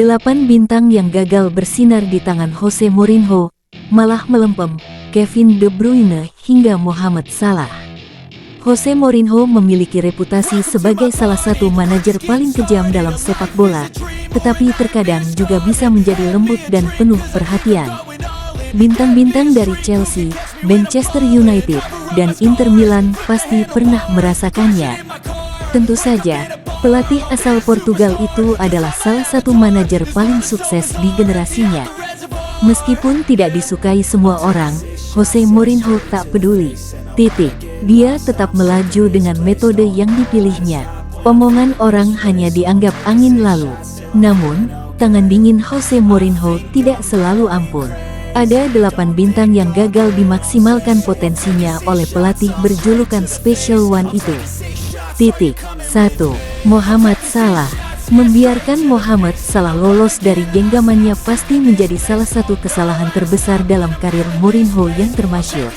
8 bintang yang gagal bersinar di tangan Jose Mourinho, malah melempem Kevin De Bruyne hingga Mohamed Salah. Jose Mourinho memiliki reputasi sebagai salah satu manajer paling kejam dalam sepak bola, tetapi terkadang juga bisa menjadi lembut dan penuh perhatian. Bintang-bintang dari Chelsea, Manchester United, dan Inter Milan pasti pernah merasakannya. Tentu saja, pelatih asal Portugal itu adalah salah satu manajer paling sukses di generasinya. Meskipun tidak disukai semua orang, Jose Mourinho tak peduli. Dia tetap melaju dengan metode yang dipilihnya. Omongan orang hanya dianggap angin lalu. Namun, tangan dingin Jose Mourinho tidak selalu ampun. Ada 8 bintang yang gagal dimaksimalkan potensinya oleh pelatih berjulukan Special One itu. 1. Mohamed Salah. Membiarkan Mohamed Salah lolos dari genggamannya pasti menjadi salah satu kesalahan terbesar dalam karir Mourinho yang termasyhur.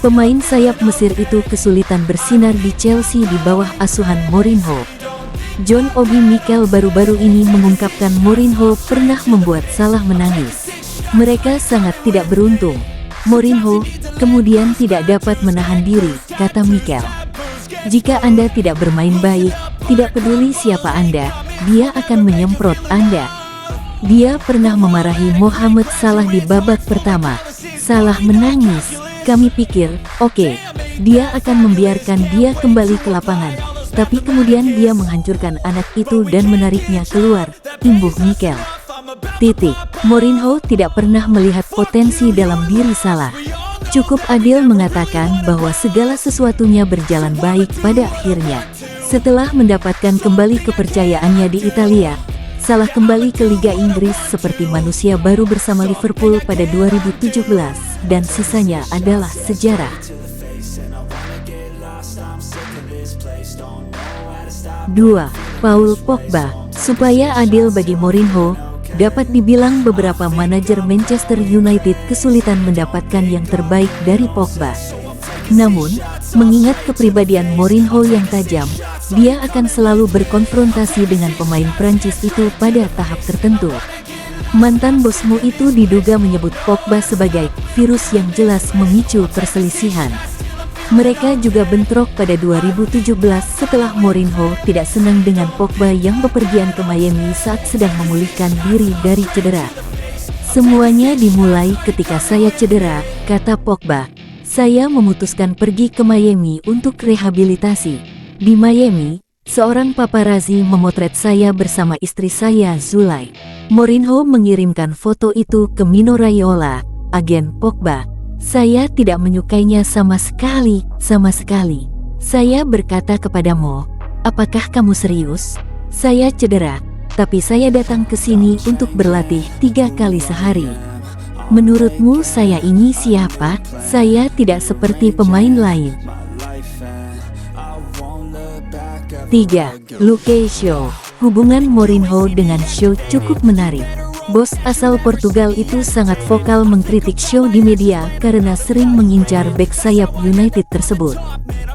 Pemain sayap Mesir itu kesulitan bersinar di Chelsea di bawah asuhan Mourinho. John Obi Mikel baru-baru ini mengungkapkan Mourinho pernah membuat Salah menangis. Mereka sangat tidak beruntung. Mourinho kemudian tidak dapat menahan diri, kata Mikel. Jika Anda tidak bermain baik, tidak peduli siapa Anda, dia akan menyemprot Anda. Dia pernah memarahi Mohamed Salah di babak pertama. Salah menangis. Kami pikir, oke, dia akan membiarkan dia kembali ke lapangan. Tapi kemudian dia menghancurkan anak itu dan menariknya keluar, imbuh Mikel. Mourinho tidak pernah melihat potensi dalam diri Salah. Cukup adil mengatakan bahwa segala sesuatunya berjalan baik pada akhirnya. Setelah mendapatkan kembali kepercayaannya di Italia, Salah kembali ke Liga Inggris seperti manusia baru bersama Liverpool pada 2017, dan sisanya adalah sejarah. 2. Paul Pogba. Supaya adil bagi Mourinho, dapat dibilang beberapa manajer Manchester United kesulitan mendapatkan yang terbaik dari Pogba. Namun, mengingat kepribadian Mourinho yang tajam, dia akan selalu berkonfrontasi dengan pemain Prancis itu pada tahap tertentu. Mantan bosmu itu diduga menyebut Pogba sebagai virus yang jelas memicu perselisihan. Mereka juga bentrok pada 2017 setelah Mourinho tidak senang dengan Pogba yang bepergian ke Miami saat sedang memulihkan diri dari cedera. Semuanya dimulai ketika saya cedera, kata Pogba. Saya memutuskan pergi ke Miami untuk rehabilitasi. Di Miami, seorang paparazzi memotret saya bersama istri saya Zulay. Mourinho mengirimkan foto itu ke Mino Raiola, agen Pogba. Saya tidak menyukainya sama sekali. Saya berkata kepadamu, apakah kamu serius? Saya cedera, tapi saya datang ke sini untuk berlatih 3 kali sehari. Menurutmu saya ini siapa? Saya tidak seperti pemain lain. 3. Luke Shaw. Hubungan Mourinho dengan Shaw cukup menarik. Bos asal Portugal itu sangat vokal mengkritik Shaw di media karena sering mengincar bek sayap United tersebut.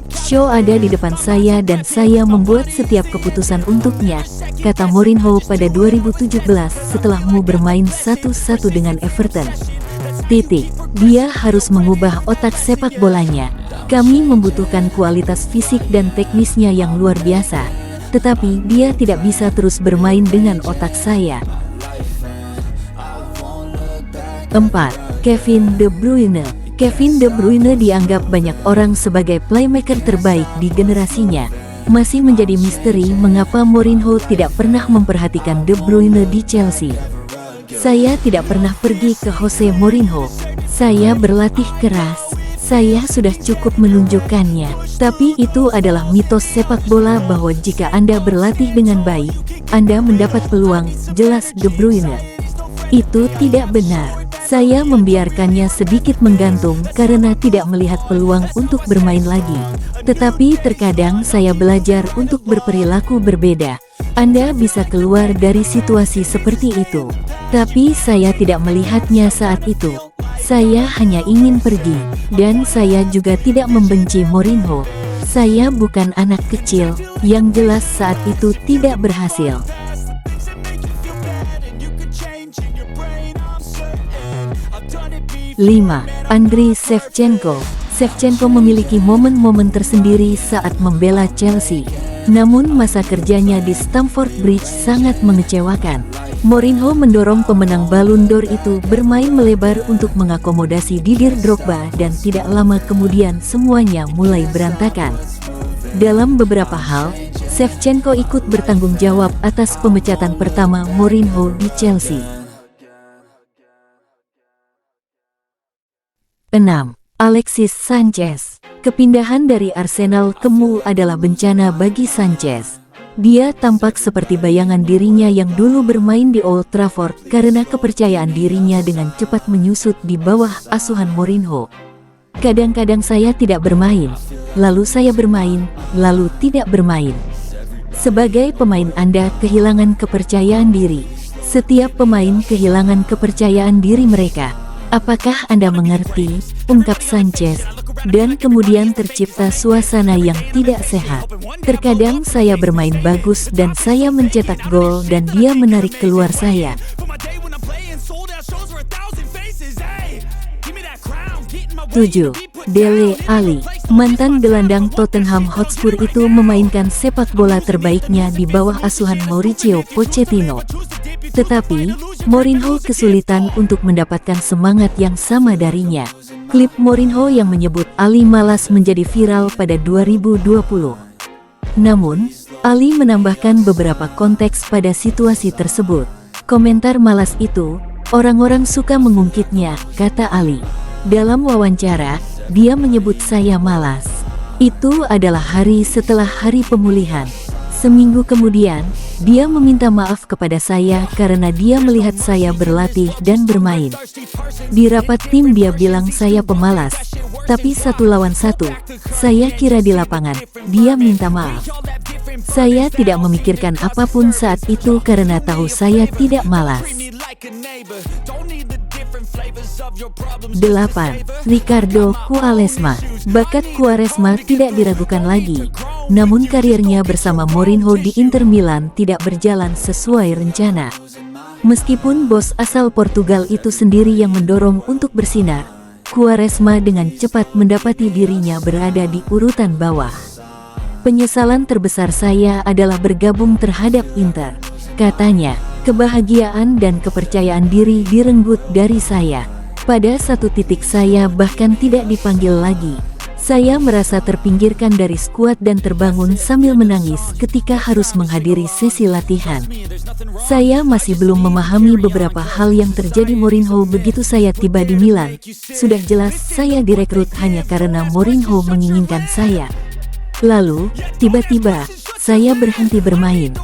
Shaw ada di depan saya dan saya membuat setiap keputusan untuknya, kata Mourinho pada 2017 setelahmu bermain 1-1 dengan Everton. Dia harus mengubah otak sepak bolanya. Kami membutuhkan kualitas fisik dan teknisnya yang luar biasa, tetapi dia tidak bisa terus bermain dengan otak saya. 4. Kevin De Bruyne. Kevin De Bruyne dianggap banyak orang sebagai playmaker terbaik di generasinya. Masih menjadi misteri mengapa Mourinho tidak pernah memperhatikan De Bruyne di Chelsea. Saya tidak pernah pergi ke Jose Mourinho. Saya berlatih keras. Saya sudah cukup menunjukkannya. Tapi itu adalah mitos sepak bola bahwa jika Anda berlatih dengan baik, Anda mendapat peluang, jelas De Bruyne. Itu tidak benar. Saya membiarkannya sedikit menggantung karena tidak melihat peluang untuk bermain lagi. Tetapi terkadang saya belajar untuk berperilaku berbeda. Anda bisa keluar dari situasi seperti itu. Tapi saya tidak melihatnya saat itu. Saya hanya ingin pergi. Dan saya juga tidak membenci Mourinho. Saya bukan anak kecil, yang jelas saat itu tidak berhasil. 5. Andriy Shevchenko. Shevchenko memiliki momen-momen tersendiri saat membela Chelsea. Namun masa kerjanya di Stamford Bridge sangat mengecewakan. Mourinho mendorong pemenang Ballon d'Or itu bermain melebar untuk mengakomodasi Didier Drogba dan tidak lama kemudian semuanya mulai berantakan. Dalam beberapa hal, Shevchenko ikut bertanggung jawab atas pemecatan pertama Mourinho di Chelsea. 6. Alexis Sanchez. Kepindahan dari Arsenal ke MU adalah bencana bagi Sanchez. Dia tampak seperti bayangan dirinya yang dulu bermain di Old Trafford karena kepercayaan dirinya dengan cepat menyusut di bawah asuhan Mourinho. Kadang-kadang saya tidak bermain, lalu saya bermain, lalu tidak bermain. Sebagai pemain Anda kehilangan kepercayaan diri. Setiap pemain kehilangan kepercayaan diri mereka. Apakah Anda mengerti? Ungkap Sanchez. Dan kemudian tercipta suasana yang tidak sehat. Terkadang saya bermain bagus dan saya mencetak gol dan dia menarik keluar saya. 7. Dele Alli. Mantan gelandang Tottenham Hotspur itu memainkan sepak bola terbaiknya di bawah asuhan Mauricio Pochettino. Tetapi, Mourinho kesulitan untuk mendapatkan semangat yang sama darinya. Klip Mourinho yang menyebut Ali malas menjadi viral pada 2020. Namun, Ali menambahkan beberapa konteks pada situasi tersebut. Komentar malas itu, orang-orang suka mengungkitnya, kata Ali. Dalam wawancara, dia menyebut saya malas. Itu adalah hari setelah hari pemulihan. Seminggu kemudian, dia meminta maaf kepada saya karena dia melihat saya berlatih dan bermain. Di rapat tim dia bilang saya pemalas, tapi 1 lawan 1, saya kira di lapangan, dia minta maaf. Saya tidak memikirkan apapun saat itu karena tahu saya tidak malas. 8. Ricardo Quaresma. Bakat Quaresma tidak diragukan lagi. Namun karirnya bersama Mourinho di Inter Milan tidak berjalan sesuai rencana. Meskipun bos asal Portugal itu sendiri yang mendorong untuk bersinar, Quaresma dengan cepat mendapati dirinya berada di urutan bawah. Penyesalan terbesar saya adalah bergabung terhadap Inter. Katanya, kebahagiaan dan kepercayaan diri direnggut dari saya. Pada satu titik saya bahkan tidak dipanggil lagi. Saya merasa terpinggirkan dari skuad dan terbangun sambil menangis ketika harus menghadiri sesi latihan. Saya masih belum memahami beberapa hal yang terjadi Mourinho begitu saya tiba di Milan. Sudah jelas saya direkrut hanya karena Mourinho menginginkan saya. Lalu, tiba-tiba, saya berhenti bermain.